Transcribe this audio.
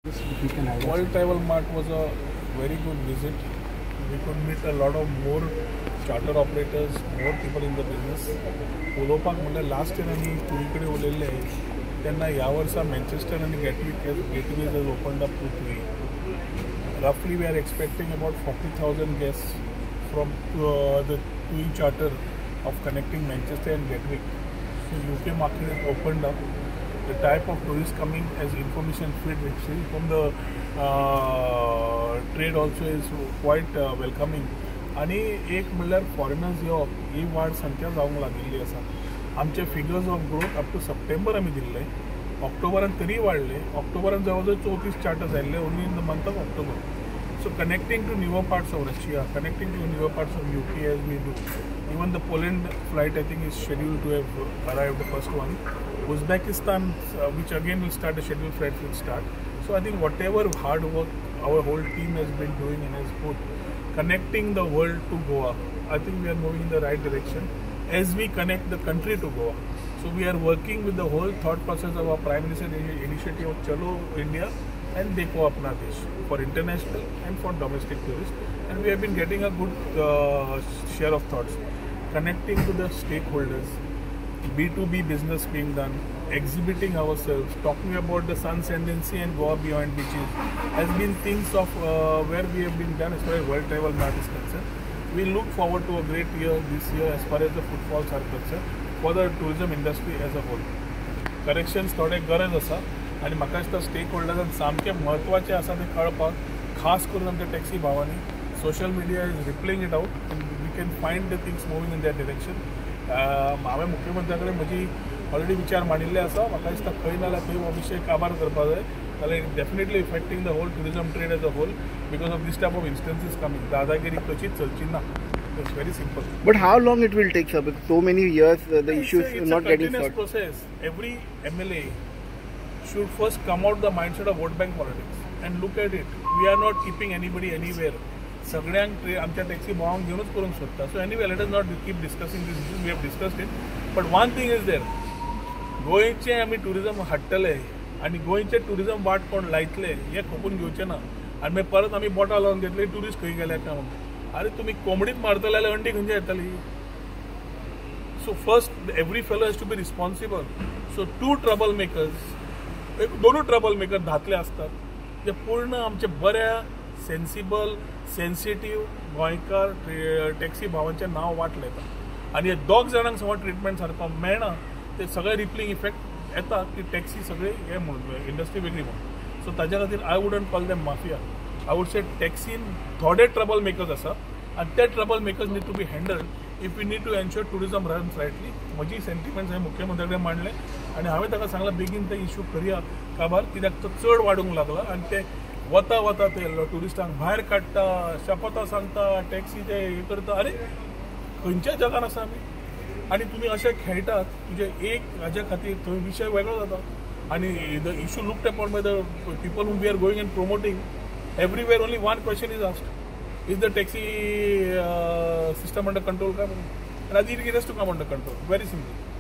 World Travel Mart was a very good visit. We could meet a lot of more charter operators, more people in the business. उलोवपाक म्हणल्यार last year आमी तुई कडेन उलयल्ले तेन्ना ह्या वर्सा Manchester आनी gateways has opened up to तुई. Roughly we are expecting about 40,000 guests from the TUI charter of connecting Manchester and Gatwick. So UK market has opened up. The type of tourists coming as information feed from the trade also is quite welcoming. आणि एक म्हणल्यार foreigners येवप ही वाड संख्या जावंक लागिल्ली आसा. आमचे figures of growth up to September आमी दिल्ले, ऑक्टोबरान तरी वाडले. ऑक्टोबरान जवळ जवळ 34 चार्टर्स आयिल्ले only in the month of October. So connecting to newer parts of Russia, connecting to newer parts of UK as we do. Even the Poland flight I think is scheduled to have arrived, the first one. Uzbekistan, which again will start, a scheduled flight will start. So I think whatever hard work our whole team has been doing and has put, connecting the world to Goa, I think we are moving in the right direction as we connect the country to Goa. So we are working with the whole thought process of our Prime Minister initiative of Chalo India and Dekho Apna Desh for international and for domestic tourists, and we have been getting a good share of thoughts, connecting to the stakeholders, B2B business being done, exhibiting ourselves, talking about the sun ascendancy and Goa beyond beaches has been things of where we have been done as far as World Travel Mart is concerned. We look forward to a great year this year as far as the footfalls are concerned for the tourism industry as a whole. Corrections थोडे गरज आसा आणि म्हाका दिसता stake होल्डर्सान सामकें म्हत्वाचें आसा तें कळपाक, खास करून आमच्या टॅक्सी भावांनी. Social media is replaying it out and we can find the things moving in that direction. हांवें मुख्यमंत्र्या कडेन म्हजी ऑलरेडी विचार मांडिल्ले आसा. म्हाका दिसता खंय ना जाल्यार थंय हो विशय काबार करपाक जाय, जाल्यार it definitely affecting the whole tourism trade as a whole because of this type of instances coming. दादागिरी तशीच चलची ना. It's very simple. But how long it will take, sir? Because so many years the issues it's not getting solved. It's a continuous process. Every MLA should first come out the mindset of vote bank politics and look at it. We are not keeping anybody anywhere. सगळ्यांक आमच्या taxi भावांक घेऊनच करूंक सोदता. So anyway, let us not keep discussing these issues. We have discussed it. But one thing is there. गोंयचे आमी tourism हाडटले आनी गोंयचे टुरिजम वाट कोण लायतले हे खपून घेवचे ना. आनी मागीर परत आमी बोटां लावन घेतले टुरिस्ट खंय गेले काय म्हणून. अरे तुम्ही कोंबडीत मारतले जाल्यार अंडी खंयची येतली. So first every fellow has to be responsible. So to trouble makers, एक दोनूय ट्रबल मेकर धातले असतात जे पूर्ण आमचे बऱ्या सेन्सिबल सेन्सिटीव गोंयकार टॅक्सी भावांचे नांव वाट लायतात. आनी हे दोग जाणांक समज ट्रिटमेंट सारको मेळना ते सगळे रिपलिंग इफेक्ट येता की टॅक्सी सगळे हे म्हणून इंडस्ट्री वेगळी म्हणून. सो ताच्या खातीर I wouldn't call them mafia. I would say taxin थोडे ट्रबल मेकर्स आसा and ते trouble makers need to be handled if we need to ensure tourism runs rightly. म्हजी सेंटिमेंट्स हांवें मुख्यमंत्र्या कडेन मांडले आनी हांवें ताका सांगलां बेगीन ते इश्यू करया काबार, कित्याक तो चड वाडूंक लागला आनी ते वता वता ते टुरिस्टांक भायर काडटा, शपथां सांगता, टॅक्सी ते हे करता. अरे खंयच्या जगान आसा आमी? आनी तुमी अशें खेळटात तुजे एक हाज्या खातीर थंय विशय वेगळो जाता. आनी the issue looked upon by the people whom we are going and promoting. Everywhere only one question is asked: is the taxi system under control? And I think it has to come under control. Very simple.